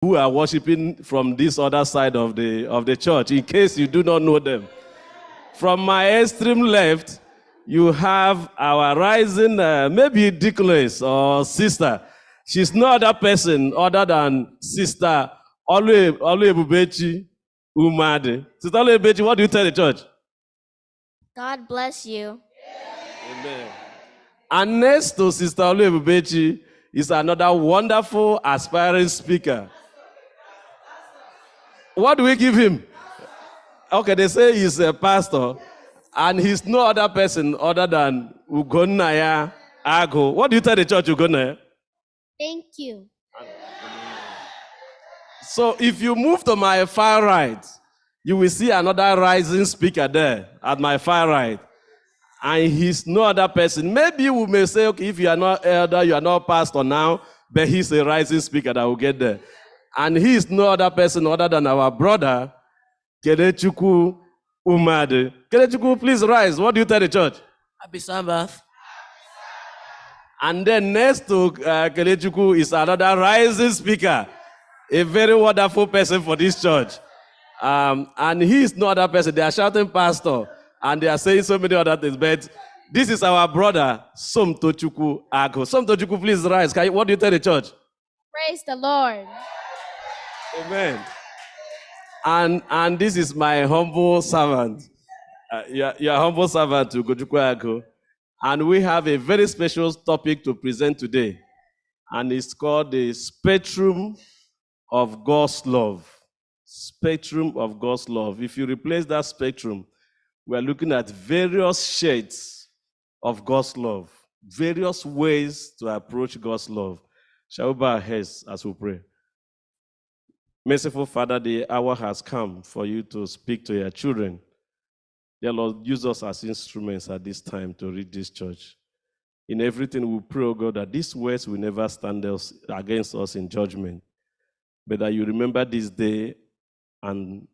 who are worshiping from this other side of the church, in case you do not know them. From my extreme left, you have our rising, maybe deaconess or sister. She's no other person other than Sister Oluebubechi Umade. Sister Oluebubechi, what do you tell the church? God bless you. Amen. And next to Sister Oluebubechi is another wonderful aspiring speaker. What do we give him? Okay, they say he's a pastor, and he's no other person other than Ugonnaya Ago. What do you tell the church, Ugonnaya? Thank you. So if you move to my far right, you will see another rising speaker there at my far right. And he's no other person. Maybe we may say, okay, if you are not elder, you are not pastor now, but he's a rising speaker that will get there. And he is no other person other than our brother, Ugochukwu Umade. Ugochukwu, please rise. What do you tell the church? Happy Sabbath. And then next to Ugochukwu is another rising speaker, a very wonderful person for this church. And he is no other person. They are shouting pastor, and they are saying so many other things. But this is our brother, Somtochukwu Ago. Somtochukwu, please rise. What do you tell the church? Praise the Lord. Amen. And this is my humble servant. Your humble servant, Ugochukwu Ago. And we have a very special topic to present today. And it's called the spectrum of God's love. Spectrum of God's love. If you replace that spectrum, we are looking at various shades of God's love, various ways to approach God's love. Shall we bow our heads as we pray? Merciful Father, the hour has come for you to speak to your children. Dear Lord, use us as instruments at this time to read this church. In everything we pray, O God, that these words will never stand against us in judgment, but that you remember this day and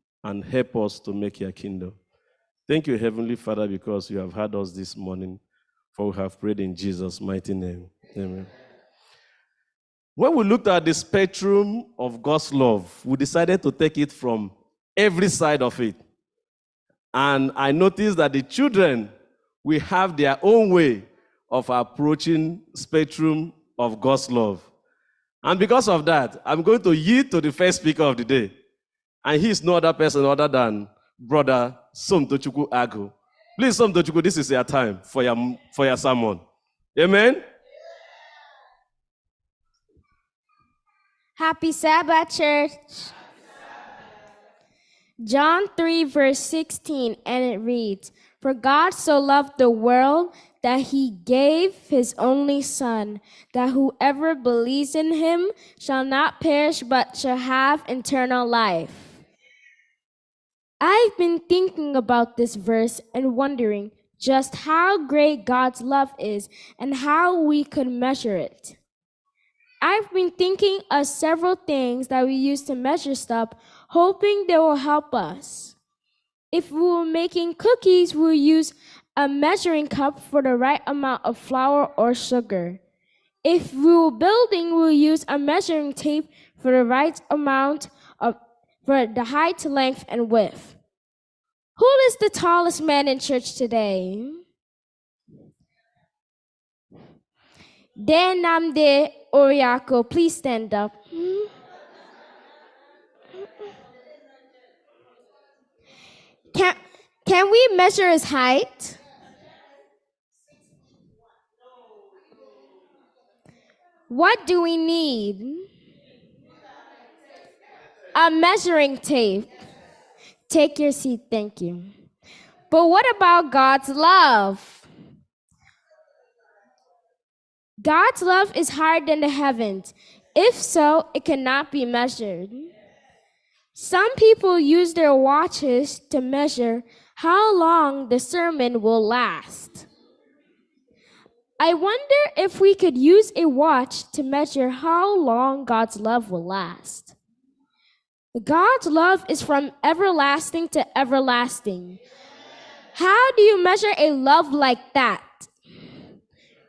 help us to make your kingdom. Thank you, Heavenly Father, because you have heard us this morning, for we have prayed in Jesus' mighty name. Amen. When we looked at the spectrum of God's love, we decided to take it from every side of it. And I noticed that the children will have their own way of approaching spectrum of God's love. And because of that, I'm going to yield to the first speaker of the day. And he is no other person other than Brother Somtochukwu Ago. Please, Somtochukwu, this is your time for your sermon. Amen? Happy Sabbath, church. John 3, verse 16, and it reads, "For God so loved the world that he gave his only Son, that whoever believes in him shall not perish but shall have eternal life." I've been thinking about this verse and wondering just how great God's love is and how we could measure it. I've been thinking of several things that we use to measure stuff, hoping they will help us. If we were making cookies, we'll use a measuring cup for the right amount of flour or sugar. If we were building, we'll use a measuring tape for the right amount for the height, length, and width. Who is the tallest man in church today? Denamde Oriako, please stand up. Can we measure his height? What do we need? A measuring tape. Take your seat, thank you. But what about God's love? God's love is higher than the heavens. If so, it cannot be measured. Some people use their watches to measure how long the sermon will last. I wonder if we could use a watch to measure how long God's love will last. God's love is from everlasting to everlasting. How do you measure a love like that?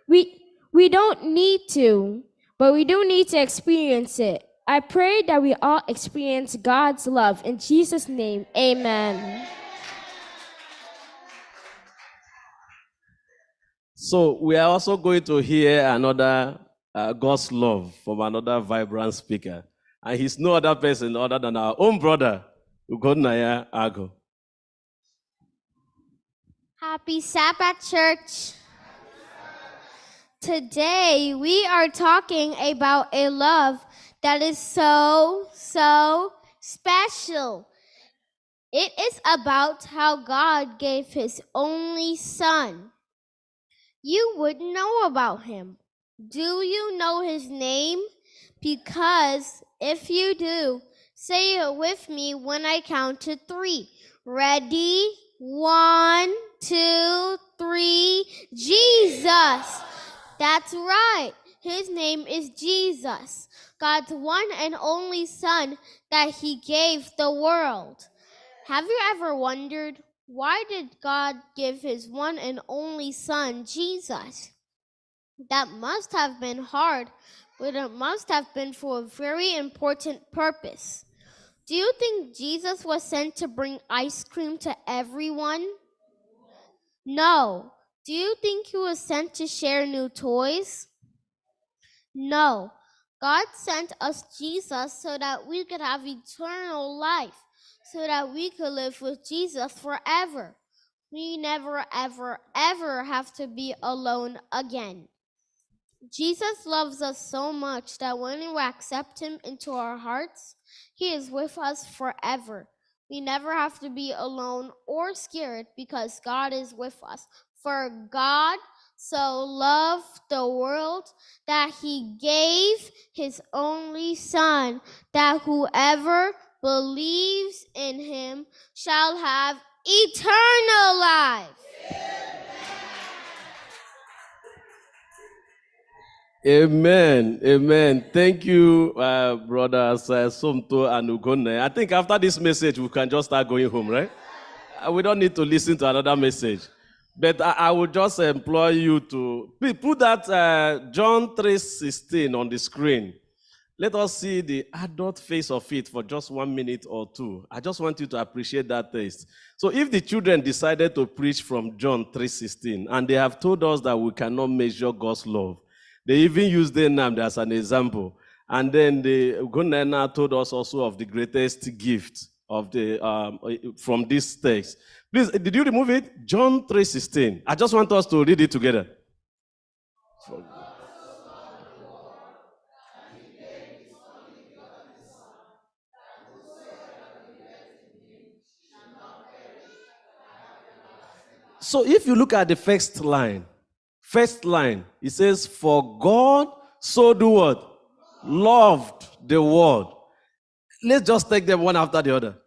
We don't need to, but we do need to experience it. I pray that we all experience God's love. In Jesus' name, amen. So we are also going to hear another God's love from another vibrant speaker. And he's no other person other than our own brother, Ugonnaya Ago. Happy Sabbath, church. Today we are talking about a love that is so special. It is about how God gave his only son. You would know about him. Do you know his name? Because if you do, say it with me when I count to 3. Ready? 1, 2, 3. Jesus. That's right. His name is Jesus, God's one and only son that he gave the world. Have you ever wondered, why did God give his one and only son, Jesus? That must have been hard, but it must have been for a very important purpose. Do you think Jesus was sent to bring ice cream to everyone? No. Do you think he was sent to share new toys? No. God sent us Jesus so that we could have eternal life, so that we could live with Jesus forever. We never, ever have to be alone again. Jesus loves us so much that when we accept him into our hearts, he is with us forever. We never have to be alone or scared because God is with us. For God so loved the world that he gave his only son, that whoever believes in him shall have eternal life. Amen. Amen. Thank you, brothers Somto and Ugonnaya. I think after this message, we can just start going home, right? We don't need to listen to another message. But I would just implore you to put that John 3:16 on the screen. Let us see the adult face of it for just 1 minute or 2. I just want you to appreciate that taste. So if the children decided to preach from John 3:16, and they have told us that we cannot measure God's love, they even used their name as an example. And then the Ugonnaya told us also of the greatest gift of the from this text. Please, did you remove it? John 3:16. I just want us to read it together. So if you look at the first line, it says, "For God so do what? Loved the world." Let's just take them one after the other.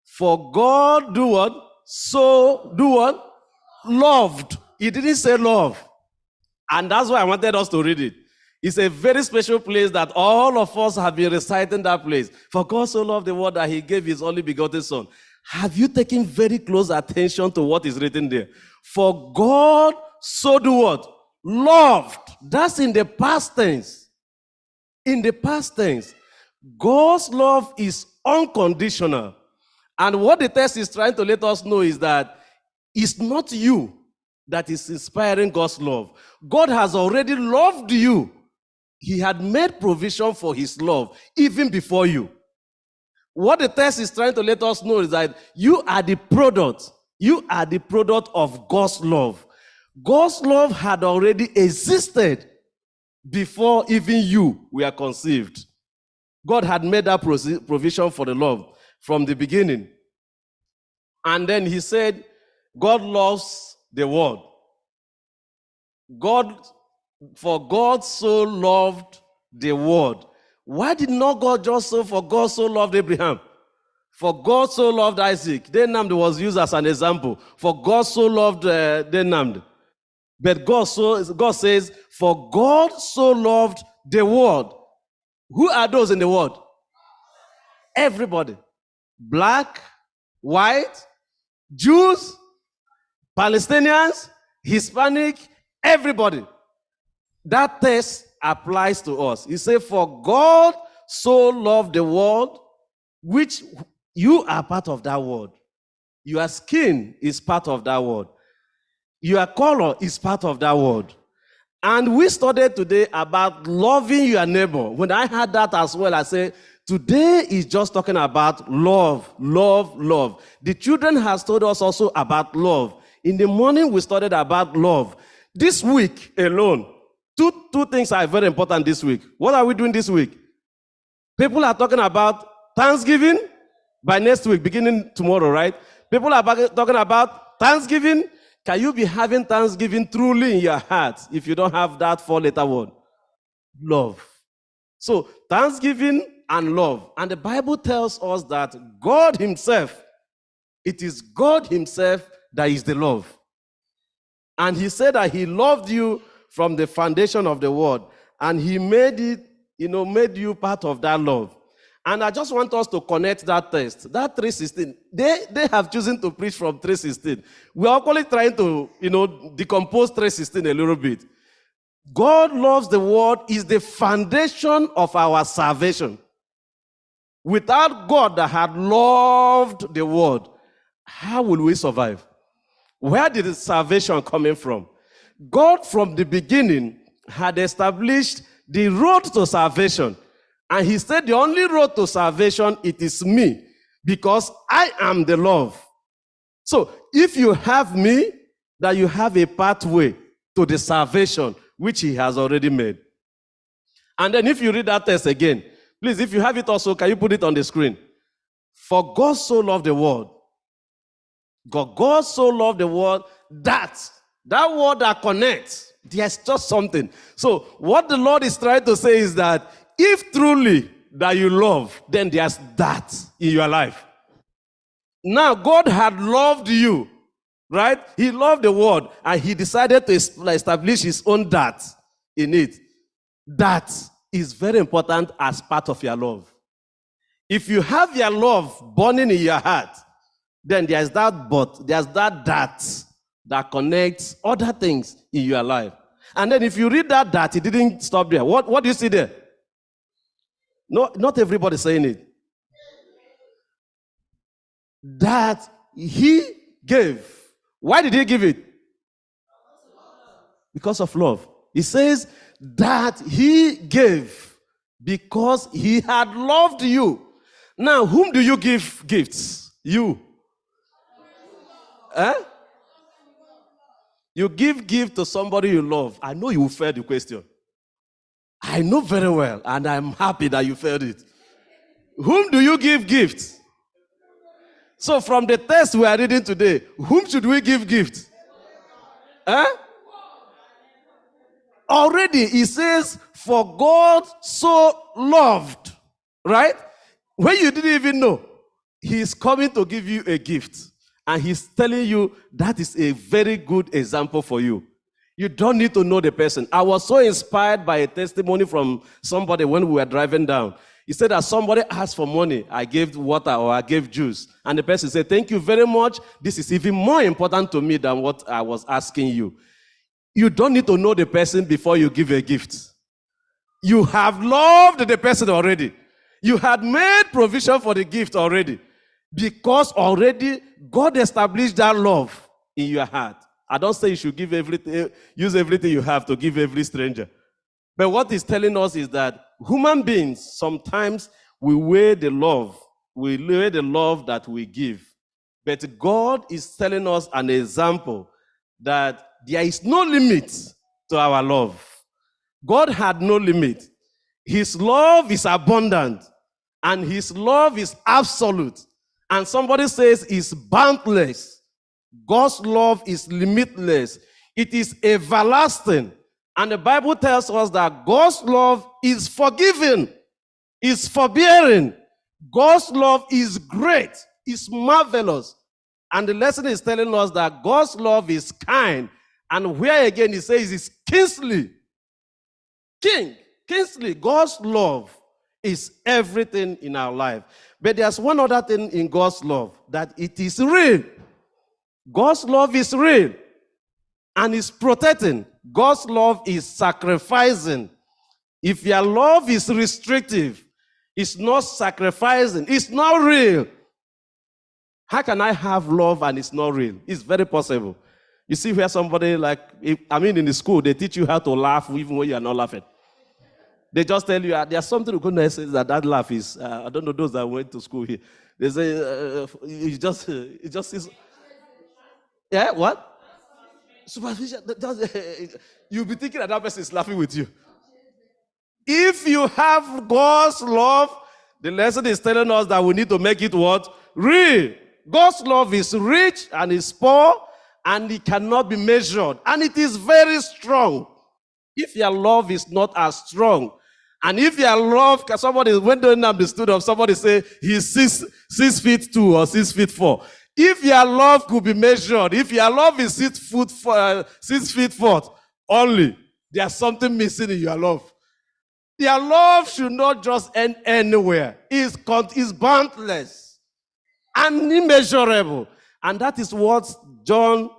For God do what? So do what? Loved. He didn't say love. And that's why I wanted us to read it. It's a very special place that all of us have been reciting that place. For God so loved the world that he gave his only begotten son. Have you taken very close attention to what is written there? For God so do what? Loved. That's in the past tense. In the past tense. God's love is unconditional. And what the text is trying to let us know is that it's not you that is inspiring God's love. God has already loved you. He had made provision for his love even before you. What the text is trying to let us know is that you are the product. You are the product of God's love. God's love had already existed before even you were conceived. God had made that provision for the love from the beginning. And then he said, God loves the world. For God so loved the world. Why did not God just say, for God so loved Abraham? For God so loved Isaac. Denamd was used as an example. For God so loved Denamd. But God says, for God so loved the world. Who are those in the world? Everybody. Black, white, Jews, Palestinians, Hispanic, everybody. That text applies to us. He said, for God so loved the world, which you are part of that world. Your skin is part of that world. Your color is part of that world. And we studied today about loving your neighbor. When I heard that as well, I said, today is just talking about love, love, love. The children has told us also about love. In the morning, we studied about love. This week alone, two things are very important this week. What are we doing this week? People are talking about Thanksgiving by next week, beginning tomorrow, right? People are talking about Thanksgiving. Can you be having Thanksgiving truly in your heart if you don't have that 4-letter word? Love. So, Thanksgiving and love. And the Bible tells us that God himself, it is God himself that is the love. And he said that he loved you from the foundation of the world. And he made it, made you part of that love. And I just want us to connect that text. That 3:16, they have chosen to preach from 3:16. We are actually trying to, decompose 3:16 a little bit. God loves the world is the foundation of our salvation. Without God that had loved the world, how will we survive? Where did the salvation coming from? God from the beginning had established the road to salvation. And he said the only road to salvation, it is me, because I am the love. So if you have me, that you have a pathway to the salvation which he has already made. And then if you read that text again, please, if you have it also, can you put it on the screen? For God so loved the world. God so loved the world that word that connects, there's just something. So what the Lord is trying to say is that if truly that you love, then there's that in your life. Now, God had loved you, right? He loved the world, and he decided to establish his own that in it. That is very important as part of your love. If you have your love burning in your heart, then there's that connects other things in your life. And then if you read that, it didn't stop there. What do you see there? No, not everybody saying it. That he gave. Why did he give it? Because of love. He says that he gave because he had loved you. Now, whom do you give gifts? You. You give gift to somebody you love. I know you will fail the question. I know very well, and I'm happy that you failed it. Whom do you give gifts? So from the text we are reading today, whom should we give gifts? Already he says, for God so loved, right? When you didn't even know, he's coming to give you a gift. And he's telling you that is a very good example for you. You don't need to know the person. I was so inspired by a testimony from somebody when we were driving down. He said that somebody asked for money. I gave water or I gave juice. And the person said, thank you very much. This is even more important to me than what I was asking you. You don't need to know the person before you give a gift. You have loved the person already. You had made provision for the gift already. Because already God established that love in your heart. I don't say you should give everything, use everything you have to give every stranger. But what he's telling us is that human beings, sometimes we weigh the love that we give. But God is telling us an example that there is no limit to our love. God had no limit. His love is abundant, and his love is absolute. And somebody says it's boundless. God's love is limitless. It is everlasting. And the Bible tells us that God's love is forgiving, is forbearing. God's love is great, is marvelous. And the lesson is telling us that God's love is kind. And where again he says it's kinsly. Kinsly. God's love is everything in our life. But there's one other thing in God's love, that it is real. God's love is real and is protecting. God's love is sacrificing. If your love is restrictive, It's not sacrificing. It's not real. How can I have love and it's not real? It's very possible. You see where somebody in the school, they teach you how to laugh even when you are not laughing. They just tell you, there's something Ugonnaya says that laugh is, I don't know those that went to school here. They say, it just is, yeah, what? Superficial. You'll be thinking that person is laughing with you. If you have God's love, the lesson is telling us that we need to make it what? Real. God's love is rich and is poor and it cannot be measured. And it is very strong. If your love is not as strong, and if your love, somebody, when doing the study of somebody say he's 6'2" or 6'4", if your love could be measured, if your love is 6'4" only, there's something missing in your love. Your love should not just end anywhere. It's boundless and immeasurable. And that is what John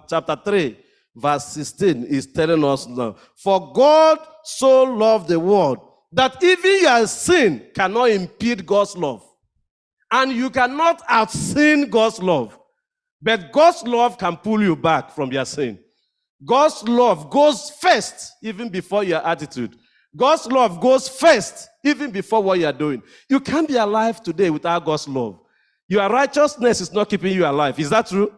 chapter 3, verse 16 is telling us now. For God so loved the world that even your sin cannot impede God's love. And you cannot out-sin God's love. But God's love can pull you back from your sin. God's love goes first, even before your attitude. God's love goes first, even before what you are doing. You can't be alive today without God's love. Your righteousness is not keeping you alive. Is that true?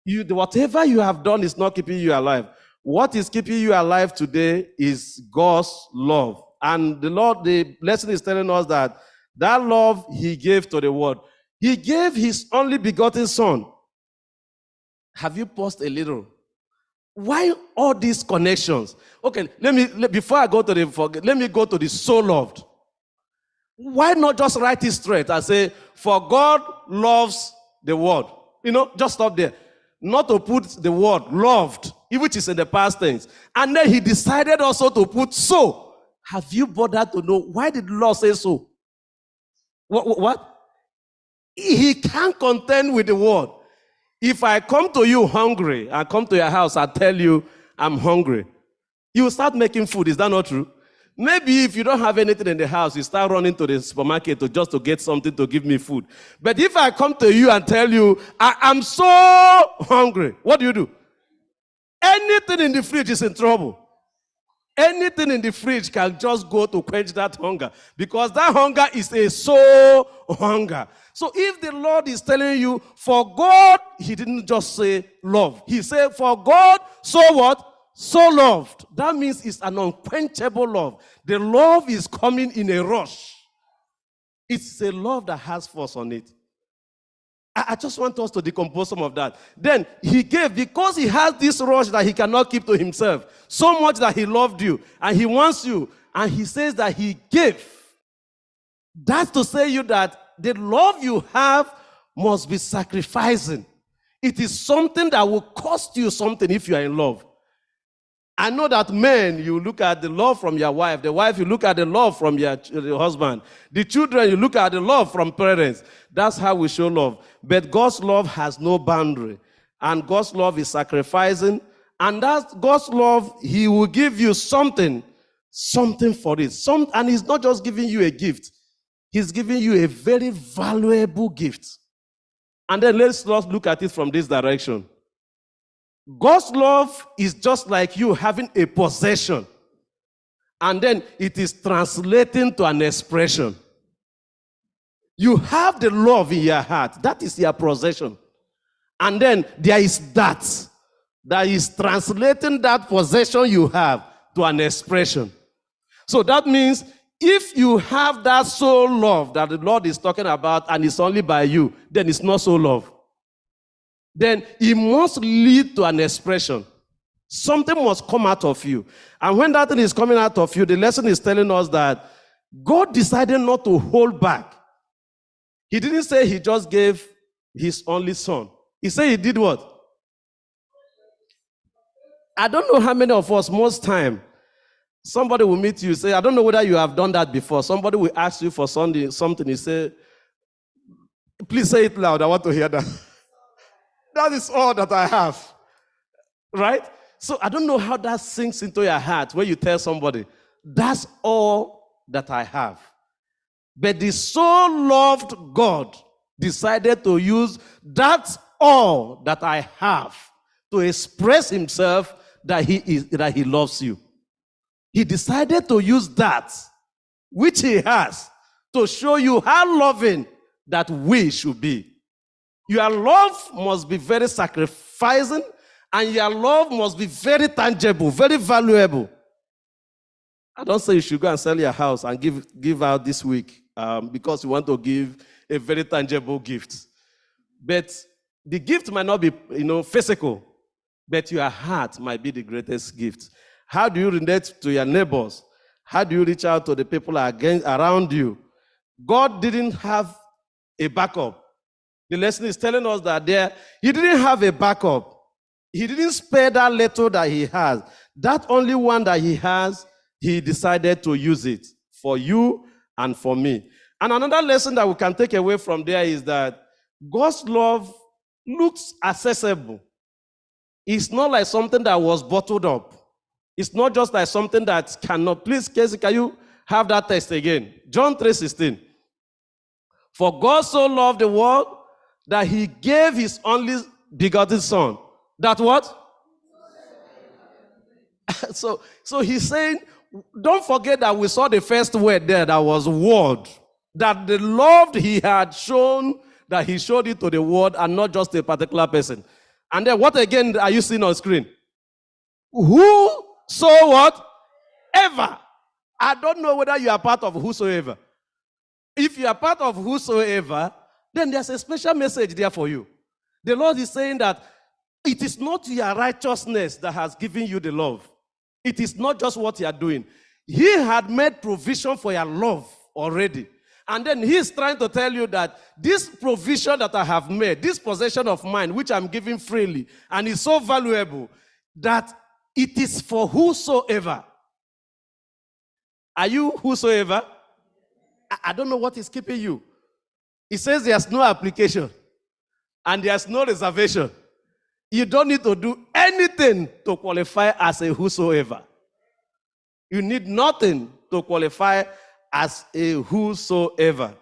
Whatever you have done is not keeping you alive. What is keeping you alive today is God's love. And the lesson is telling us that love he gave to the world. He gave his only begotten son. Have you paused a little? Why all these connections? Okay, before I go to let me go to the so loved. Why not just write it straight and say, for God loves the world? Just stop there. Not to put the word loved, which is in the past tense. And then he decided also to put so. Have you bothered to know why did the Lord say so? What? He can't contend with the word. If I come to you hungry, I come to your house, I tell you I'm hungry, you will start making food. Is that not true? Maybe if you don't have anything in the house, you start running to the supermarket just to get something to give me food. But if I come to you and tell you, I'm so hungry, what do? Anything in the fridge is in trouble. Anything in the fridge can just go to quench that hunger, because that hunger is a soul hunger. So if the Lord is telling you, for God, he didn't just say love. He said, for God, so what? So loved. That means it's an unquenchable love. The love is coming in a rush. It's a love that has force on it. I just want us to decompose some of that. Then he gave, because he has this rush that he cannot keep to himself, so much that he loved you and he wants you, and he says that he gave. That's to say you that the love you have must be sacrificing. It is something that will cost you something if you are in love. I know that men, you look at the love from your wife. The wife, you look at the love from your husband. The children, you look at the love from parents. That's how we show love. But God's love has no boundary. And God's love is sacrificing. And that's God's love, he will give you something for it. And he's not just giving you a gift. He's giving you a very valuable gift. And then let's look at it from this direction. God's love is just like you having a possession, and then it is translating to an expression. You have the love in your heart. That is your possession. And then there is that is translating that possession you have to an expression. So that means if you have that soul love that the Lord is talking about and it's only by you, then it's not soul love. Then it must lead to an expression. Something must come out of you. And when that thing is coming out of you, the lesson is telling us that God decided not to hold back. He didn't say he just gave his only son. He said he did what? I don't know how many of us, most time, somebody will meet you, say, I don't know whether you have done that before. Somebody will ask you for something, you say, please say it loud, I want to hear that. That is all that I have. Right? So I don't know how that sinks into your heart when you tell somebody, that's all that I have. But the so loved God decided to use that all that I have to express himself that he loves you. He decided to use that which he has to show you how loving that we should be. Your love must be very sacrificing, and your love must be very tangible, very valuable. I don't say you should go and sell your house and give out this week because you want to give a very tangible gift. But the gift might not be, physical, but your heart might be the greatest gift. How do you relate to your neighbors? How do you reach out to the people around you? God didn't have a backup. The lesson is telling us that he didn't have a backup. He didn't spare that little that he has. That only one that he has, he decided to use it for you and for me. And another lesson that we can take away from there is that God's love looks accessible. It's not like something that was bottled up. It's not just like something that cannot. Please, Casey, can you have that text again? John 3:16. For God so loved the world that he gave his only begotten son. That what? So he's saying, don't forget that we saw the first word there that was word. That the love he had shown, that he showed it to the world and not just a particular person. And then what again are you seeing on screen? Who so what? Ever. I don't know whether you are part of whosoever. If you are part of whosoever, then there's a special message there for you. The Lord is saying that it is not your righteousness that has given you the love. It is not just what you are doing. He had made provision for your love already. And then he's trying to tell you that this provision that I have made, this possession of mine, which I'm giving freely, and is so valuable, that it is for whosoever. Are you whosoever? I don't know what is keeping you. It says there's no application and there's no reservation. You don't need to do anything to qualify as a whosoever. You need nothing to qualify as a whosoever.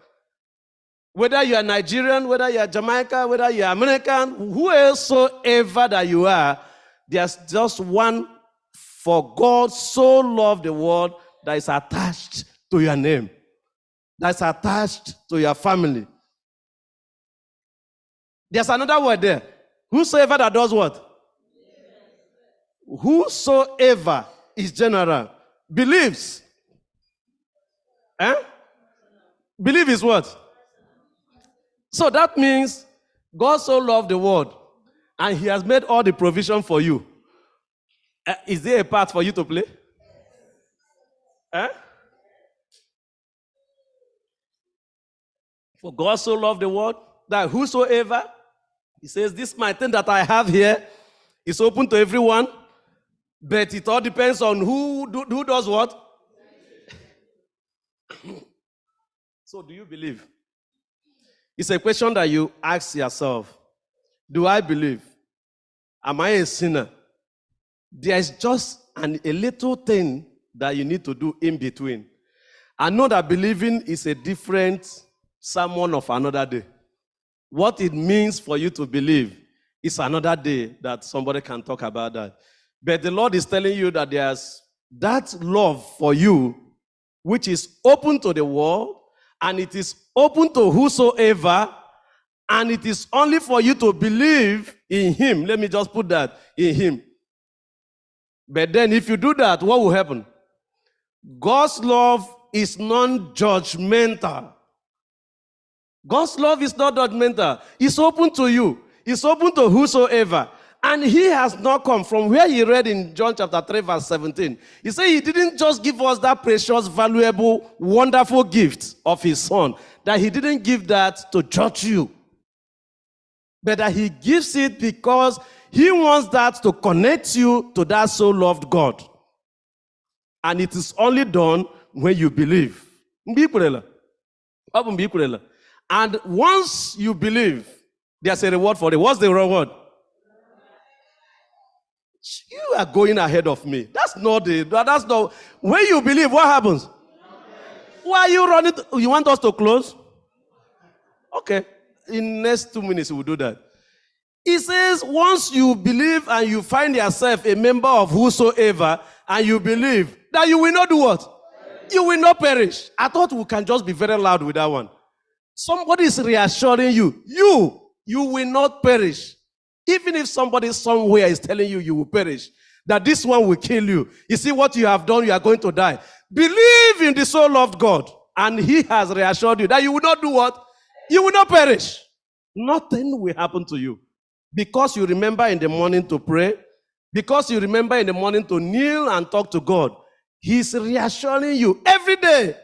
Whether you are Nigerian, whether you are Jamaican, whether you are American, whoever that you are, there's just one. For God so loved the world that is attached to your name, that's attached to your family. There's another word there. Whosoever that does what? Whosoever is general. Believes. Believe is what? So that means God so loved the world and he has made all the provision for you. Is there a part for you to play? For God so loved the world that whosoever, he says, this my thing that I have here is open to everyone, but it all depends on who does what. So do you believe? It's a question that you ask yourself. Do I believe? Am I a sinner? There's just a little thing that you need to do in between. I know that believing is a different sermon of another day. What it means for you to believe is another day that somebody can talk about that. But the Lord is telling you that there's that love for you, which is open to the world, and it is open to whosoever, and it is only for you to believe in him. Let me just put that, in him. But then if you do that, what will happen? God's love is non-judgmental. God's love is not judgmental. It's open to you. It's open to whosoever. And he has not come from where he read in John chapter 3, verse 17. He said he didn't just give us that precious, valuable, wonderful gift of his son. That he didn't give that to judge you. But that he gives it because he wants that to connect you to that so loved God. And it is only done when you believe. And once you believe, there's a reward for it. What's the reward? You are going ahead of me. That's not. When you believe, what happens? Why are you running? You want us to close? Okay. In next 2 minutes, we'll do that. He says, once you believe and you find yourself a member of whosoever, and you believe that you will not do what? You will not perish. I thought we can just be very loud with that one. Somebody is reassuring you. You will not perish. Even if somebody somewhere is telling you you will perish, that this one will kill you. You see what you have done, you are going to die. Believe in the soul of God, and he has reassured you that you will not do what? You will not perish. Nothing will happen to you. Because you remember in the morning to pray, because you remember in the morning to kneel and talk to God, he's reassuring you every day.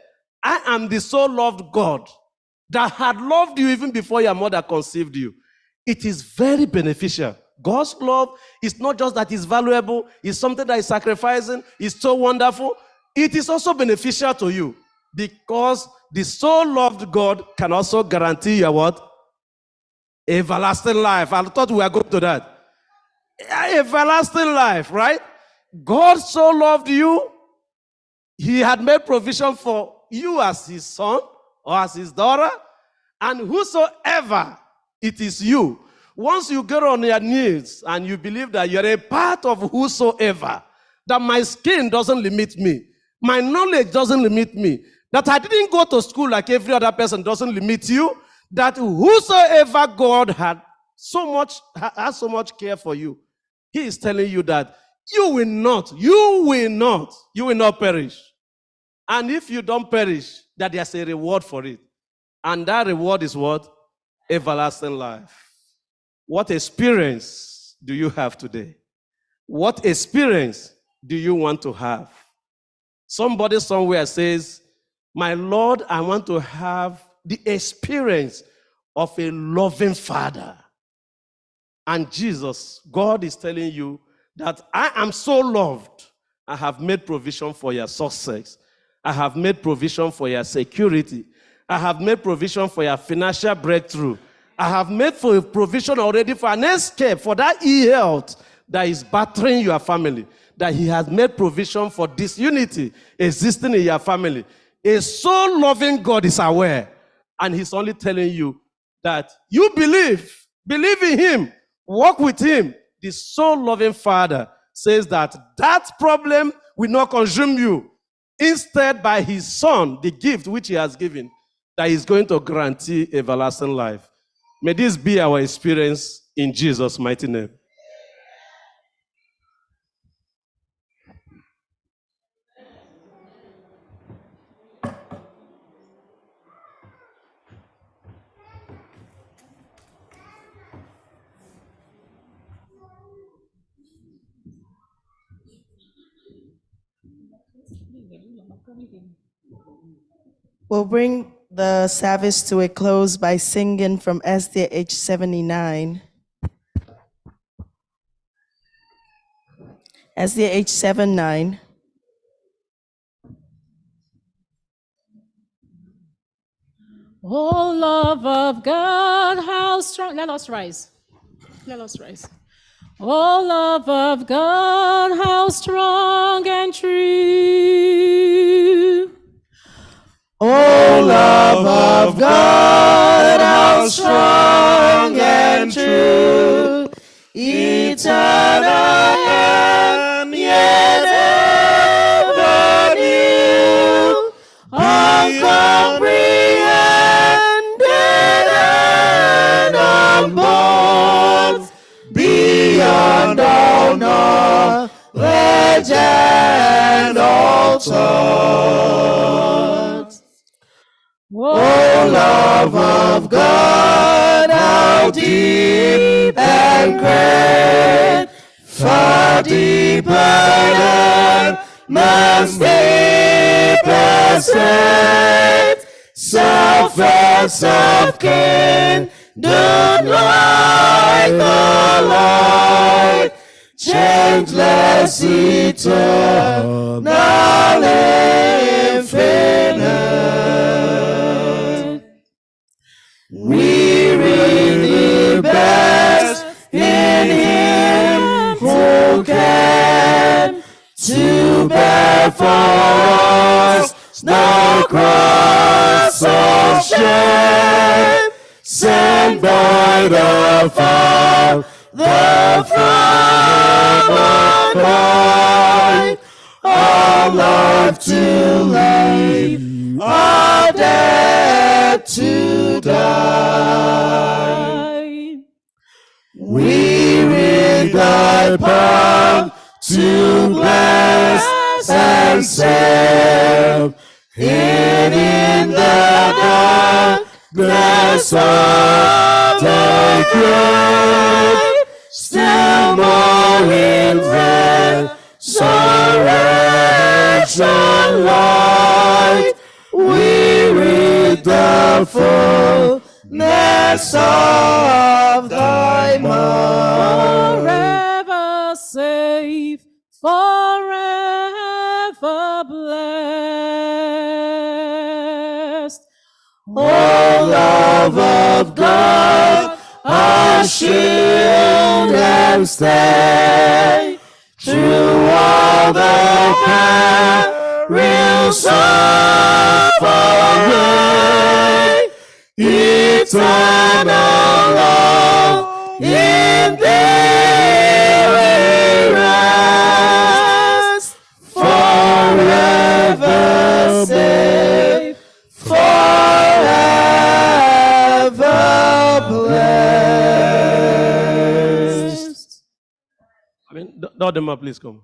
I am the so loved God that had loved you even before your mother conceived you. It is very beneficial. God's love is not just that it's valuable, it's something that is sacrificing, it's so wonderful. It is also beneficial to you because the so loved God can also guarantee you what? Everlasting life. I thought we were going to that. Everlasting life, right? God so loved you, he had made provision for you as his son or as his daughter, and whosoever it is you. Once you get on your knees and you believe that you're a part of whosoever, that my skin doesn't limit me, my knowledge doesn't limit me, that I didn't go to school like every other person doesn't limit you, that whosoever God has so much care for you, he is telling you that you will not perish. And if you don't perish, that there's a reward for it. And that reward is what? Everlasting life. What experience do you have today? What experience do you want to have? Somebody somewhere says, my Lord, I want to have the experience of a loving father. And Jesus, God is telling you that I am so loved. I have made provision for your success. I have made provision for your security. I have made provision for your financial breakthrough. I have made for provision already for an escape, for that e-health that is battering your family. That he has made provision for disunity existing in your family. A so loving God is aware. And he's only telling you that you believe in him, walk with him. The so loving Father says that problem will not consume you. Instead, by his Son, the gift which he has given, that he's going to guarantee everlasting life. May this be our experience in Jesus' mighty name. We'll bring the service to a close by singing from SDH 79. SDH 79. Oh, love of God, how strong. Let us rise. Let us rise. Oh, love of God, how strong and true. Oh, love of God, how strong and true, eternal and yet ever new, uncomprehended and unborn, beyond all knowledge and all thought. Oh, love of God, how deep and great, far deeper than man's deepest state, selfless, self-kin, done like the light, changeless, eternal, infinite. We really best in him who can to bear for us the cross of shame, sent by the Father from above, our life to live, our death to die. We read thy power to bless and save, hid in the darkness of thy grave, still more in resurrection light. We read the fullness of thy mind. Forever safe, forever blessed. O love of God, our shield and stay, through all the perils of our way, eternal love in thee we rest, forever safe, forever blessed. Dodema, please come.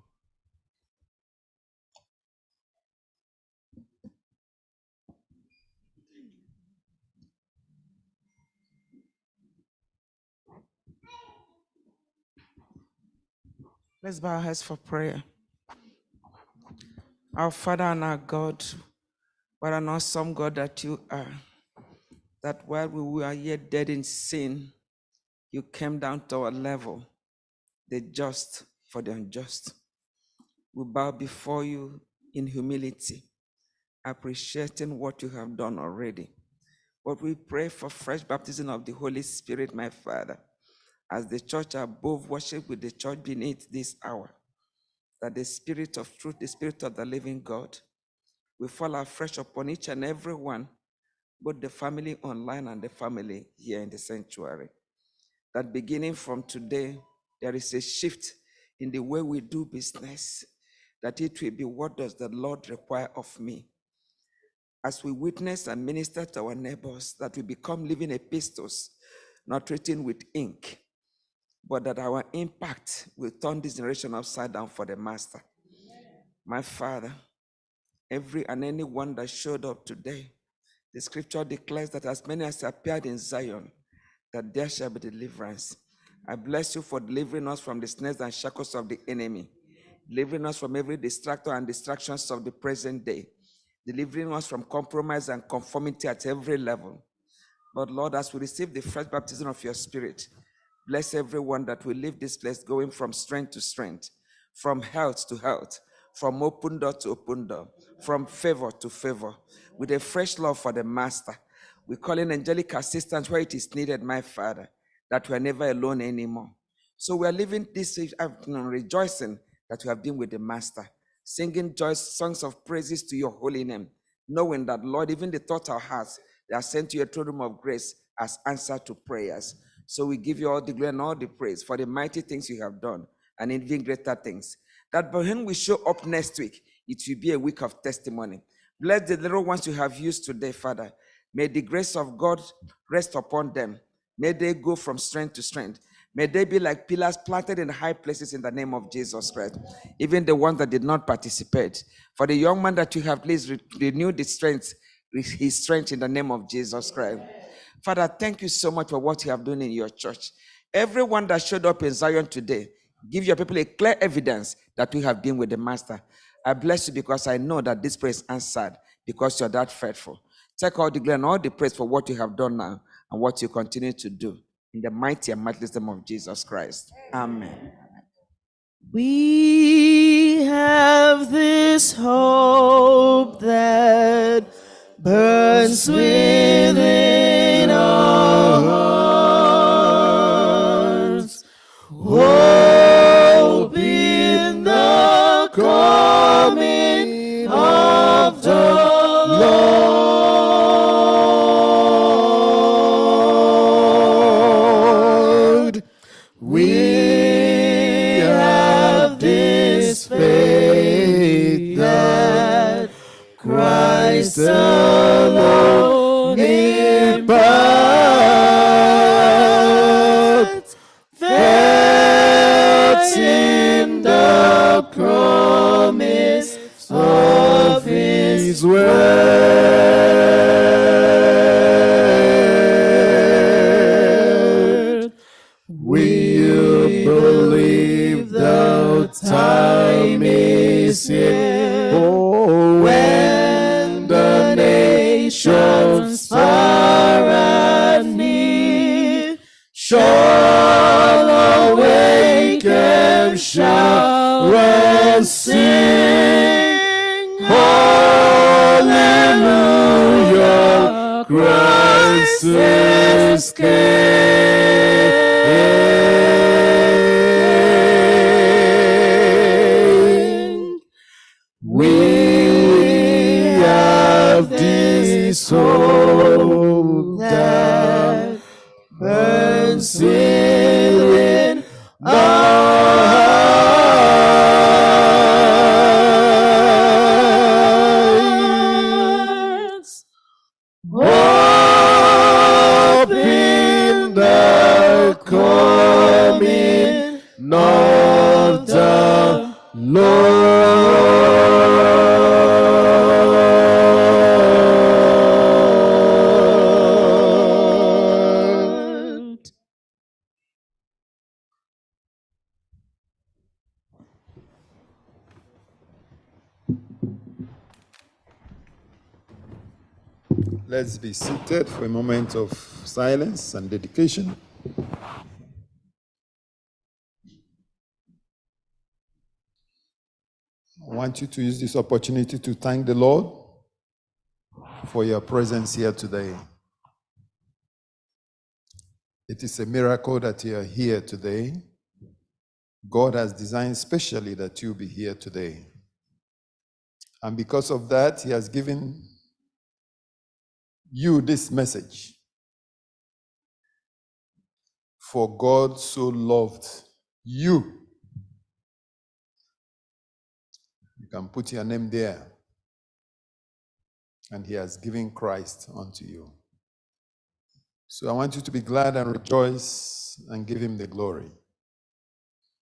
Let's bow our heads for prayer. Our Father and our God, what an awesome God that you are. That while we were yet dead in sin, you came down to our level, the just for the unjust. We bow before you in humility, appreciating what you have done already. But we pray for fresh baptism of the Holy Spirit, my Father, as the church above worship with the church beneath this hour, that the Spirit of truth, the Spirit of the living God, will fall afresh upon each and every one, both the family online and the family here in the sanctuary. That beginning from today, there is a shift in the way we do business, that it will be, what does the Lord require of me? As we witness and minister to our neighbors, that we become living epistles, not written with ink, but that our impact will turn this generation upside down for the Master. My Father, every and any one that showed up today, the scripture declares that as many as appeared in Zion, that there shall be deliverance. I bless you for delivering us from the snares and shackles of the enemy, delivering us from every distractor and distractions of the present day, delivering us from compromise and conformity at every level. But Lord, as we receive the fresh baptism of your Spirit, bless everyone that will leave this place going from strength to strength, from health to health, from open door to open door, from favor to favor, with a fresh love for the Master. We call in angelic assistance where it is needed, my Father, that we are never alone anymore. So we are living this afternoon rejoicing that we have been with the Master, singing joyous songs of praises to your holy name, knowing that, Lord, even the thought of our hearts, they are sent to your throne room of grace as answer to prayers. So we give you all the glory and all the praise for the mighty things you have done and even greater things. That when we show up next week, it will be a week of testimony. Bless the little ones you have used today, Father. May the grace of God rest upon them. May they go from strength to strength. May they be like pillars planted in high places in the name of Jesus Christ. Even the ones that did not participate. For the young man that you have, please renew the strength, his strength in the name of Jesus Christ. Father, thank you so much for what you have done in your church. Everyone that showed up in Zion today, give your people a clear evidence that we have been with the Master. I bless you because I know that this prayer is answered because you're that faithful. Take all the glory and all the praise for what you have done now and what you continue to do. In the mighty and matchless name of Jesus Christ. Amen. We have this hope that burns within our hearts. Hope in the coming of the shall awake and shout and sing, Hallelujah, Christ is King. We have this hope that burns within our hearts, hope in the coming of the Lord. Let's be seated for a moment of silence and dedication. I want you to use this opportunity to thank the Lord for your presence here today. It is a miracle that you are here today. God has designed specially that you be here today. And because of that, He has given you this message. For God so loved you. You can put your name there. And He has given Christ unto you. So I want you to be glad and rejoice and give Him the glory.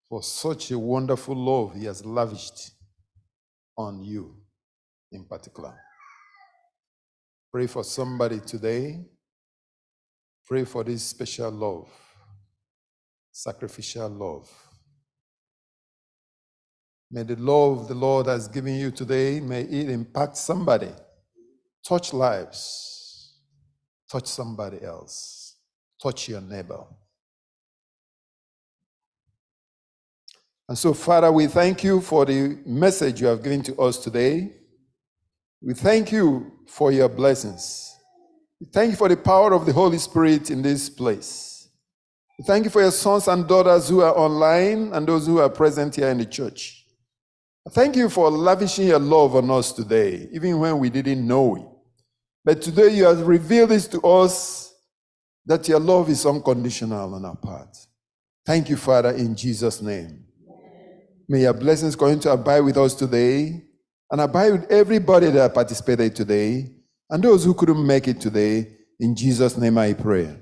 For such a wonderful love He has lavished on you in particular. Pray for somebody today. Pray for this special love, sacrificial love. May the love the Lord has given you today, may it impact somebody, touch lives, touch somebody else, touch your neighbor. And so, Father, we thank you for the message you have given to us today. We thank you for your blessings. We thank you for the power of the Holy Spirit in this place. We thank you for your sons and daughters who are online and those who are present here in the church. Thank you for lavishing your love on us today, even when we didn't know it. But today you have revealed this to us, that your love is unconditional on our part. Thank you, Father, in Jesus' name. May your blessings continue to abide with us today and abide with everybody that participated today and those who couldn't make it today. In Jesus' name I pray.